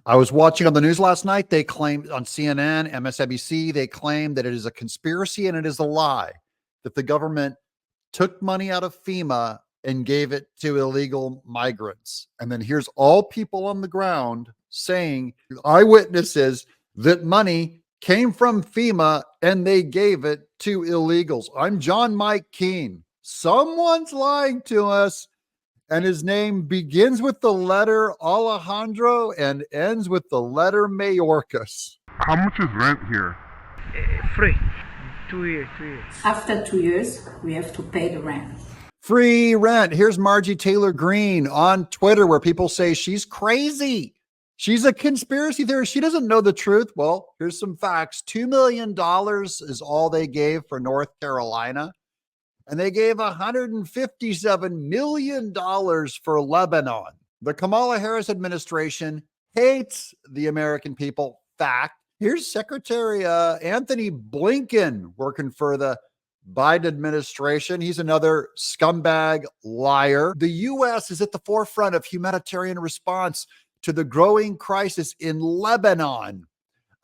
I was watching on the news last night. They claimed on CNN, MSNBC, they claimed that it is a conspiracy and it is a lie that the government took money out of FEMA and gave it to illegal migrants. And then here's all people on the ground saying, eyewitnesses, that money came from FEMA and they gave it to illegals. I'm John Mike Keene. Someone's lying to us. And his name begins with the letter Alejandro and ends with the letter Mayorkas. How much is rent here? Free. 2 years, 3 years. After 2 years, we have to pay the rent. Free rent. Here's Margie Taylor Greene on Twitter, where people say she's crazy. She's a conspiracy theorist. She doesn't know the truth. Well, here's some facts. $2 million is all they gave for North Carolina. And they gave $157 million for Lebanon. The Kamala Harris administration hates the American people. Fact. Here's Secretary Anthony Blinken working for the Biden administration. He's another scumbag liar. The U.S. is at the forefront of humanitarian response to the growing crisis in Lebanon,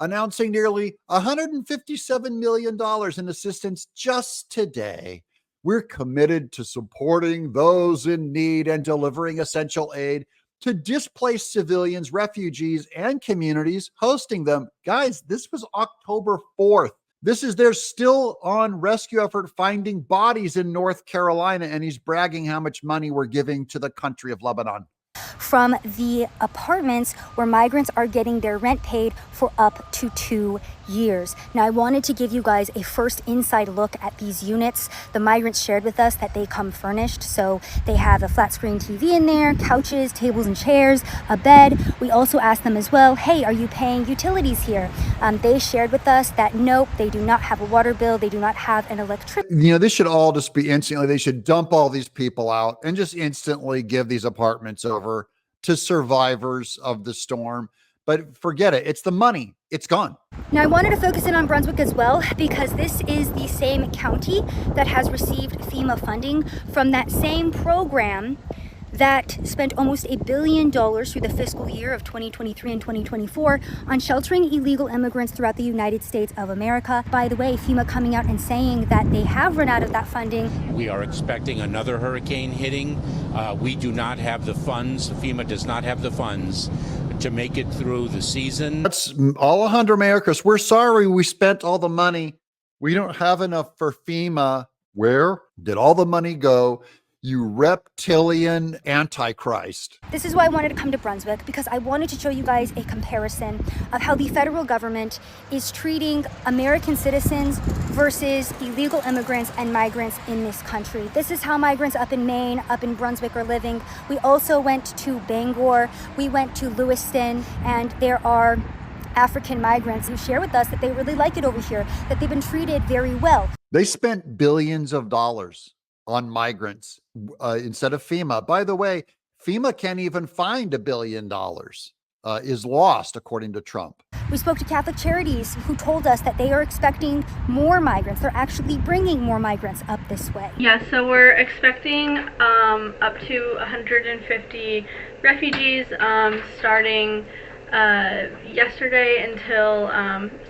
announcing nearly $157 million in assistance just today. We're committed to supporting those in need and delivering essential aid to displaced civilians, refugees, and communities hosting them. Guys, this was October 4th. They're still on rescue effort finding bodies in North Carolina, and he's bragging how much money we're giving to the country of Lebanon. From the apartments where migrants are getting their rent paid for up to 2 years. Now, I wanted to give you guys a first inside look at these units. The migrants shared with us that they come furnished. So they have a flat screen TV in there, couches, tables and chairs, a bed. We also asked them as well, hey, are you paying utilities here? They shared with us that nope, they do not have a water bill. They do not have an electricity. This should all just be instantly. They should dump all these people out and just instantly give these apartments over to survivors of the storm. But forget it. It's the money. It's gone. Now, I wanted to focus in on Brunswick as well, because this is the same county that has received FEMA funding from that same program that spent almost $1 billion through the fiscal year of 2023 and 2024 on sheltering illegal immigrants throughout the United States of America. By the way, FEMA coming out and saying that they have run out of that funding. We are expecting another hurricane hitting. We do not have the funds. FEMA does not have the funds to make it through the season. That's Alejandro Mayorkas. We're sorry we spent all the money. We don't have enough for FEMA. Where did all the money go? You reptilian antichrist. This is why I wanted to come to Brunswick, because I wanted to show you guys a comparison of how the federal government is treating American citizens versus illegal immigrants and migrants in this country. This is how migrants up in Maine, up in Brunswick are living. We also went to Bangor, we went to Lewiston, and there are African migrants who share with us that they really like it over here, that they've been treated very well. They spent billions of dollars on migrants instead of FEMA. By the way, FEMA can't even find $1 billion, is lost, according to Trump. We spoke to Catholic Charities who told us that they are expecting more migrants. They're actually bringing more migrants up this way. Yeah, so we're expecting up to 150 refugees starting yesterday until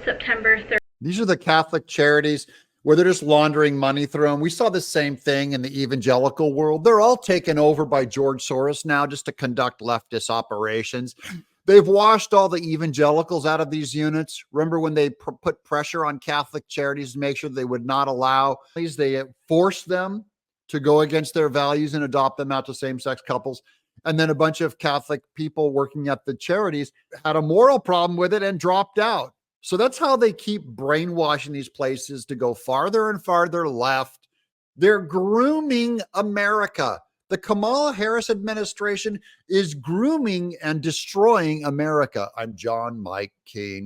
September 3rd. These are the Catholic Charities where they're just laundering money through them. We saw the same thing in the evangelical world. They're all taken over by George Soros now just to conduct leftist operations. They've washed all the evangelicals out of these units. Remember when they put pressure on Catholic Charities to make sure they would not allow these? They forced them to go against their values and adopt them out to same-sex couples. And then a bunch of Catholic people working at the charities had a moral problem with it and dropped out. So that's how they keep brainwashing these places to go farther and farther left. They're grooming America. The Kamala Harris administration is grooming and destroying America. I'm John Mike Keene.